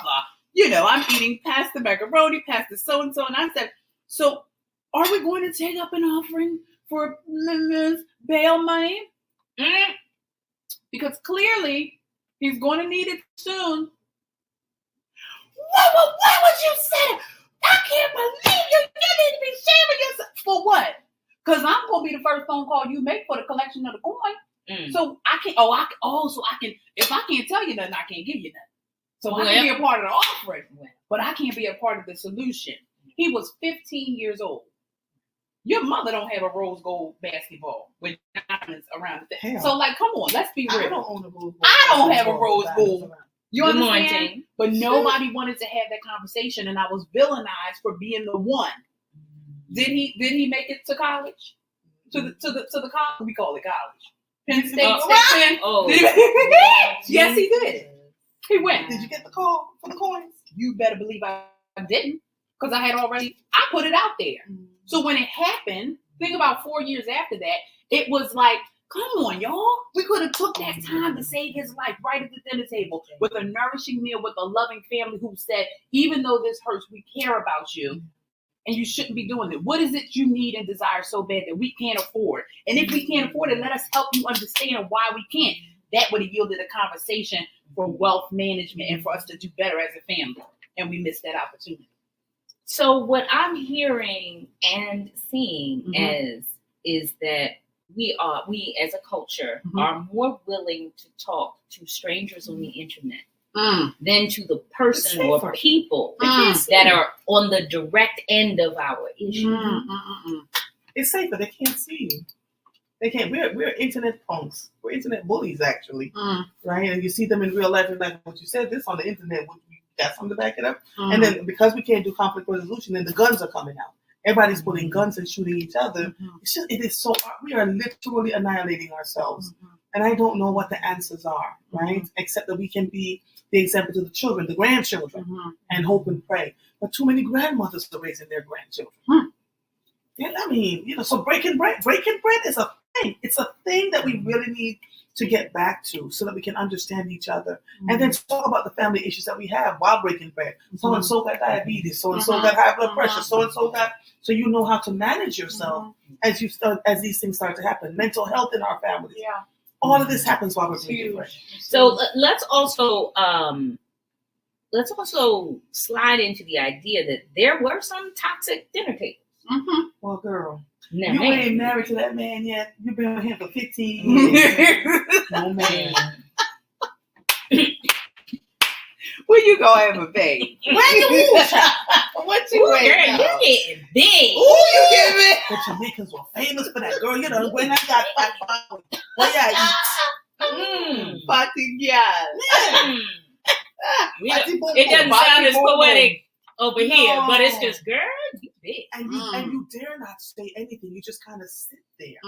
I'm eating pasta macaroni, pasta so-and-so. And I said, so are we going to take up an offering for bail money? Because clearly he's going to need it soon. What would you say? I can't believe you. You need to be shaming yourself. For what? Because I'm going to be the first phone call you make for the collection of the coin. So I can, if I can't tell you nothing, I can't give you nothing. So I can be a part of the offering, but I can't be a part of the solution. He was 15 years old. Your mother don't have a rose gold basketball with diamonds around the thing. So, like, come on, let's be real. I don't own a rose gold. I don't have a rose gold. You understand? Morning. But nobody wanted to have that conversation, and I was villainized for being the one. Did he make it to college? To the college? We call it college. Penn State. Yes, he did. He went. Did you get the call for the coins? You better believe I didn't, because I put it out there. So when it happened, think about 4 years after that, it was like, come on, y'all. We could have took that time to save his life right at the dinner table with a nourishing meal with a loving family who said, even though this hurts, we care about you. And you shouldn't be doing it. What is it you need and desire so bad that we can't afford? And if we can't afford it, let us help you understand why we can't. That would have yielded a conversation for wealth management and for us to do better as a family. And we missed that opportunity. So what I'm hearing and seeing is that we as a culture are more willing to talk to strangers on the internet than to the person or people that are on the direct end of our issue. It's safer. They can't see you. They can't. We're internet punks. We're internet bullies, actually, right? And you see them in real life, and like what you said, this on the internet, we got something to back it up. And then because we can't do conflict resolution, then the guns are coming out. Everybody's putting guns and shooting each other. It is so. We are literally annihilating ourselves, and I don't know what the answers are, right? Except that we can be the example to the children, the grandchildren, and hope and pray. But too many grandmothers are raising their grandchildren. Yeah, I mean, so breaking bread is a thing. It's a thing that we really need to get back to so that we can understand each other. And then talk about the family issues that we have while breaking bread. So-and-so got diabetes. So-and-so got high blood pressure. So-and-so got... So you know how to manage yourself as these things start to happen. Mental health in our families. Yeah. All of this happens while we're breaking bread. So let's also slide into the idea that there were some toxic dinner tables. Well, girl, no, you ain't married to that man yet. You've been with him for 15 years. No, man. Where you gonna have a baby? Where you What you wearing? Girl, you getting big. Ooh, you getting big. The Jamaicans were famous for that. Girl, you know, when I got what y'all eat? Party girl. It doesn't sound as poetic over here, but it's just, girl, you big. And you dare not say anything. You just kind of sit there.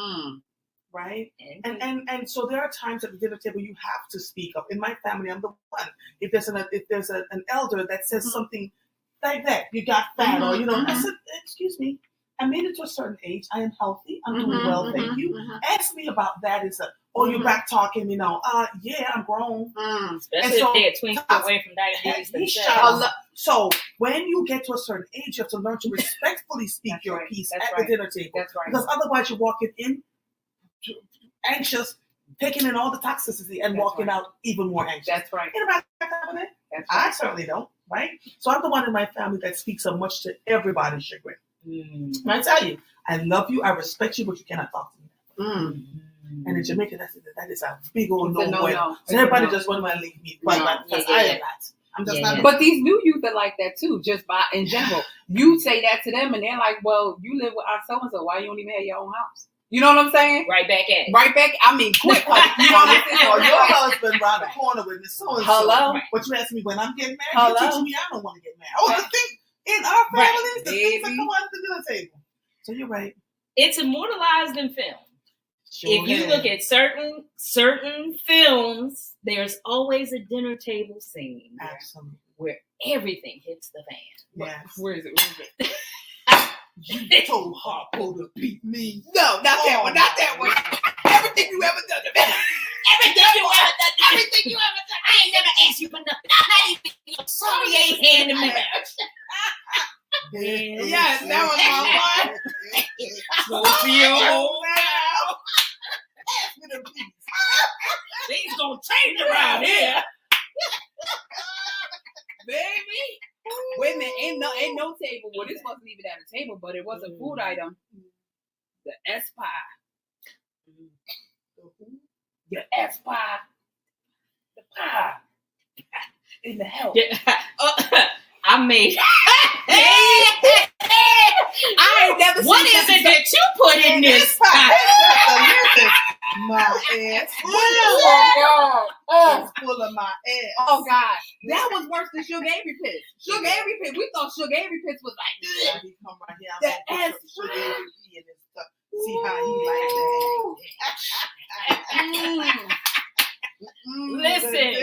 Right? And so there are times at the dinner table you have to speak up. In my family, I'm the one. If there's an elder that says something like that, you got fat, or I said, excuse me, I made it to a certain age. I am healthy. I'm doing well, thank you. Ask me about that. You're back talking, yeah, I'm grown. Especially if they're 20 feet away from diabetes. So when you get to a certain age, you have to learn to respectfully speak your piece at the dinner table. That's right. Because otherwise you're walking in anxious, taking in all the toxicity and walking out even more anxious. That's right. Anybody got that with it? I certainly don't, right? So I'm the one in my family that speaks so much to everybody's chagrin. And I tell you, I love you, I respect you, but you cannot talk to me. And in Jamaica, that is a big old no-way. So everybody just want to leave me because I am not. I'm just not. But these new youth are like that too, just in general. You say that to them and they're like, well, you live with our so-and-so, why you don't even have your own house? You know what I'm saying? Right back at it. Right back. I mean, quick. You know what I'm saying? Or your husband around the corner with me, so and so. Hello. But you asking me when I'm getting married? You teaching me I don't want to get married. Oh, the thing in our families, the things that come out of the dinner table. So you're right. It's immortalized in film. Sure if you look at certain films, there's always a dinner table scene where everything hits the fan. Yes. Where is it? You told Harpo to beat me. No, not that one. Not that one. Everything you ever done to me. Everything you ever done. I ain't never asked you for nothing. Not even your sorry ain't hand in marriage. Yes, that was my one. Things gonna change around here. Baby. table, but it was a food item. The S pie. Your S pie. The pie. In the help. Yeah. I made. I ain't never What seen is it that you put in this pie? My ass. Oh, God. It's full of my ass. Oh, God. That was worse than Sugar Avery Pits. Sugar Avery Pits. We thought Sugar Avery Pits was like, Yeah, he come right here. I'm that gonna ass put some Sugar Avery Pea in his stuff. See how he likes that. Listen,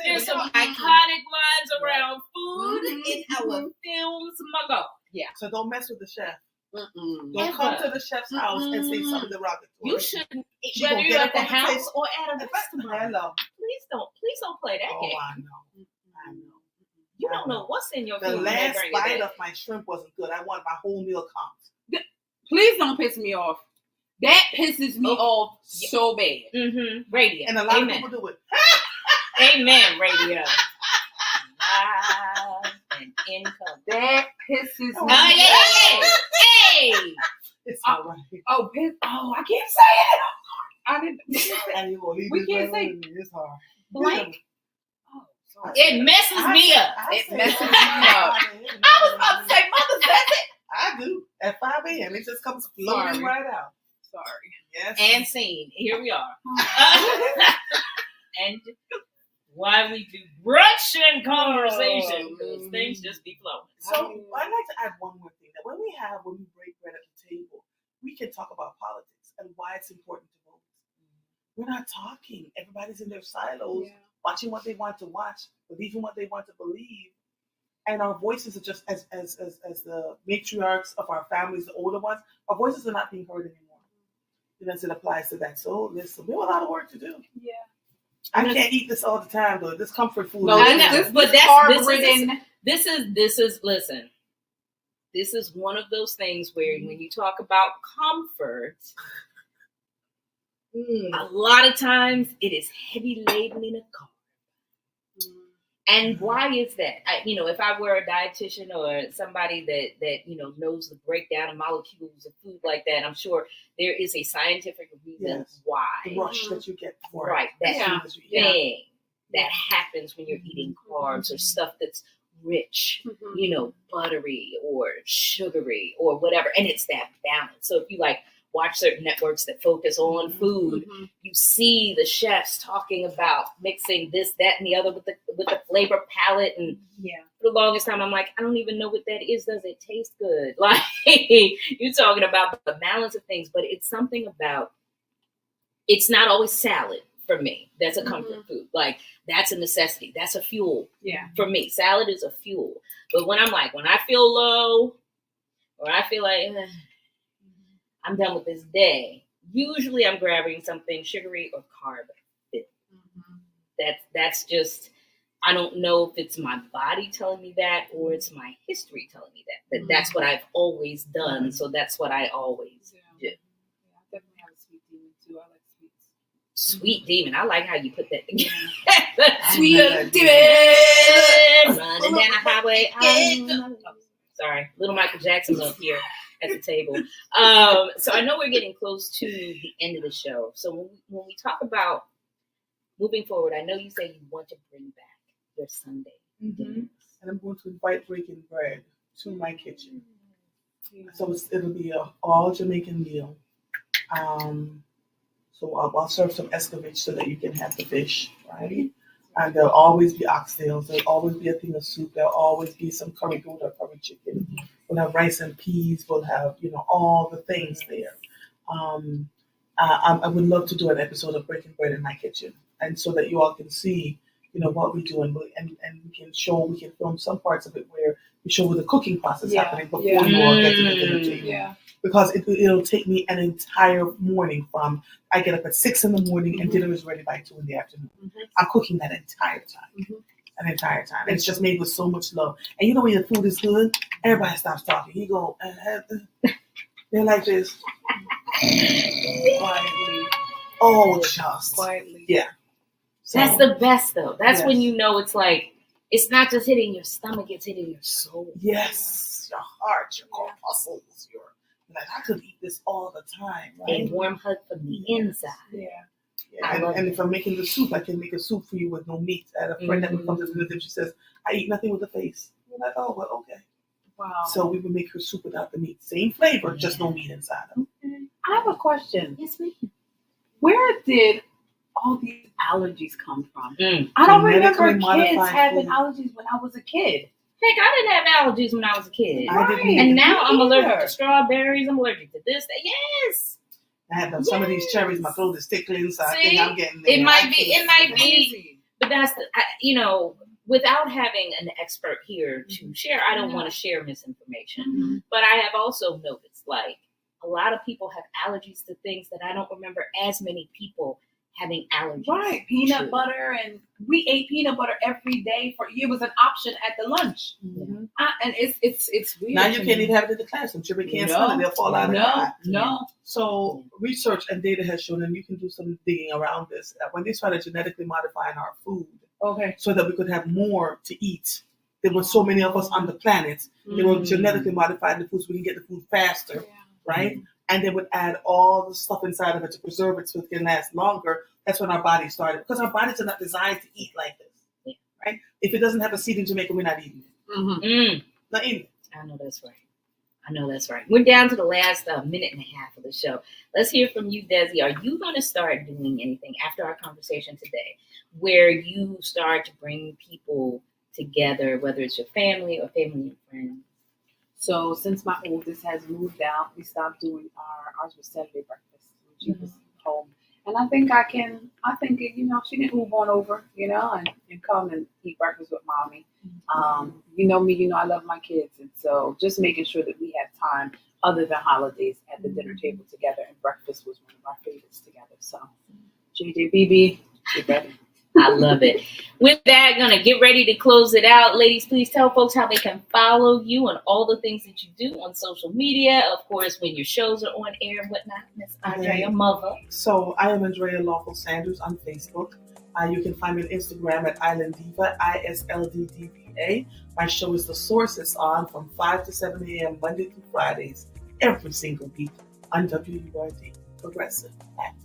there's some iconic lines around food in our films, Mago. Yeah. So don't mess with the chef. Don't Ever. come to the chef's house and say something derogatory. You shouldn't, She whether gonna you're get at the up on the house table. or at a restaurant. Hello. Please don't play that game. I know. You don't know what's in your The food. last bring it bite in. of my shrimp wasn't good. I want my whole meal comped. Please don't piss me off. That pisses me off so bad. Radio. And a lot Amen. of people do it. Amen, radio. Live and income. That pisses me Oh, off. yeah. Hey. It's all right. Oh, I can't say it. I didn't. And you gonna leave We this can't right say- with me. It's hard. Blank. Oh, sorry. It messes me up. It messes me up. I was about to say, Mother says it. I do. At 5 a.m. It just comes floating Sorry. right out. Sorry. Yes. And scene. Here we are. And why we do brunch and conversation, because things just be flowing. So I'd like to add one more thing. That when we break bread at the table, we can talk about politics and why it's important to vote. We're not talking. Everybody's in their silos, watching what they want to watch, believing what they want to believe. And our voices are just as the matriarchs of our families, the older ones, our voices are not being heard anymore. As it applies to that. So listen, we have a lot of work to do. Yeah. I can't eat this all the time though. This comfort food. No, I know, but this is listen. This is one of those things where when you talk about comfort, a lot of times it is heavy laden in a carb. And why is that? If I were a dietitian or somebody that knows the breakdown of molecules of food like that, I'm sure there is a scientific reason why. The rush that you get for right, it. that thing that happens when you're eating carbs or stuff that's rich, buttery or sugary or whatever, and it's that balance. So if you watch certain networks that focus on food, you see the chefs talking about mixing this, that, and the other with the flavor palette. And for the longest time, I'm like, I don't even know what that is. Does it taste good? Like, you're talking about the balance of things, but it's something about, it's not always salad for me. That's a comfort food. Like, that's a necessity. That's a fuel for me. Salad is a fuel. But when I feel low, or I feel like, I'm done with this day, usually I'm grabbing something sugary or carb. That's just, I don't know if it's my body telling me that or it's my history telling me that that's what I've always done. So that's what I always do. Yeah, I definitely have a sweet demon too. I like sweets. Sweet demon. I like how you put that together. Sweet demon. Running down the highway. Sorry. Little Michael Jackson up here at the table. So I know we're getting close to the end of the show. So when we talk about moving forward, I know you say you want to bring back your Sunday dinners. And I'm going to invite Breaking Bread to my kitchen. So it'll be an all Jamaican meal. So I'll serve some escovitch so that you can have the fish, right? And there'll always be oxtails. There'll always be a thing of soup. There'll always be some curry goat or curry chicken. We'll have rice and peas. We'll have, all the things there. I would love to do an episode of Breaking Bread in my kitchen, and so that you all can see, what we do, and we can film some parts of it where we show the cooking process happening before you all get to the dinner table. Yeah. Because it'll take me an entire morning from I get up at 6 a.m. and dinner is ready by 2 p.m. I'm cooking that entire time. An entire time. And it's just made with so much love. And when the food is good, everybody stops talking. You go, they're like this. Quietly. Oh, just. Quietly. Yeah. So, That's the best, though. That's Yes. when it's like, it's not just hitting your stomach, it's hitting your soul. Yes. lungs, your heart, your corpuscles, your like I could eat this all the time, right? A warm hug from the inside. Yeah. And if I'm making the soup, I can make a soup for you with no meat. I had a friend that would come to visit and she says, I eat nothing with the face. We're like, oh, well, okay. Wow. So we would make her soup without the meat. Same flavor, just no meat inside of it. Okay. I have a question. Yes, ma'am. Where did all these allergies come from? I don't remember kids having allergies when I was a kid. Heck, I didn't have allergies when I was a kid. I didn't and now I'm allergic to strawberries. I'm allergic to this. Yes. I had some of these cherries. My throat is tickling, so I think I'm getting there. It might be. But that's without having an expert here to share, I don't want to share misinformation. But I have also noticed, like, a lot of people have allergies to things that I don't remember as many people having allergies. Right, peanut butter, and we ate peanut butter every day. It was an option at the lunch, and it's weird. Now you can't even have it in the classroom. Children can't smell it; they'll fall out of the eye. No. So research and data has shown, and you can do some digging around this, that when they started genetically modifying our food, so that we could have more to eat, there were so many of us on the planet. They were genetically modifying the food so we can get the food faster, right? And they would add all the stuff inside of it to preserve it so it can last longer. That's when our bodies started. Because our bodies are not designed to eat like this, right? If it doesn't have a seed in Jamaica, we're not eating it. Not eating it. I know that's right. We're down to the last minute and a half of the show. Let's hear from you, Dezzie. Are you going to start doing anything after our conversation today where you start to bring people together, whether it's your family or family and friends? So since my oldest has moved out, we stopped doing ours was Saturday breakfast when she was home. And I think she can move on over, and come and eat breakfast with mommy. You know me, I love my kids. And so just making sure that we have time other than holidays at the dinner table together. And breakfast was one of our favorites together. So JJBB, get ready. I love it. With that, gonna get ready to close it out. Ladies, please tell folks how they can follow you and all the things that you do on social media. Of course, when your shows are on air and whatnot. Miss Andrea, mother. So I am Andrea Lawful Sanders on Facebook. You can find me on Instagram at Island Diva, ISLDDVA. My show is The Source. It's on from 5 to 7 a.m. Monday through Fridays, every single week on WURD Progressive Platform.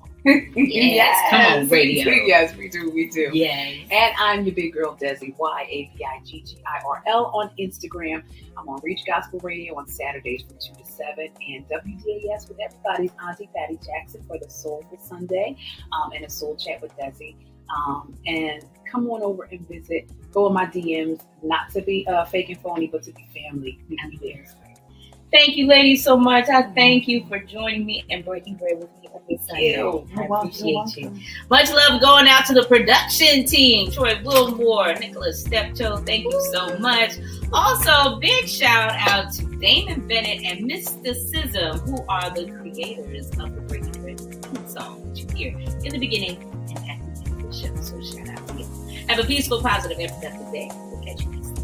Yes, come on, radio. Yes, we do. Yes. And I'm your big girl, Dezzie, YABIGGIRL on Instagram. I'm on Reach Gospel Radio on Saturdays from 2 to 7, and WDAS with everybody's Auntie Patty Jackson for the Soulful Sunday, and a Soul Chat with Dezzie. And come on over and visit. Go in my DMs, not to be fake and phony, but to be family. We be there. Thank you, ladies, so much. I thank you for joining me and breaking bread with me every Sunday. I appreciate you. Much love going out to the production team, Troy Wilmore, Nicholas Steptoe. Thank you so much. Also, big shout out to Damon Bennett and Mysticism, who are the creators of the Breaking Bread song that you hear in the beginning and at the end of the show. So shout out to you. Have a peaceful, positive, and productive day. We'll catch you next time.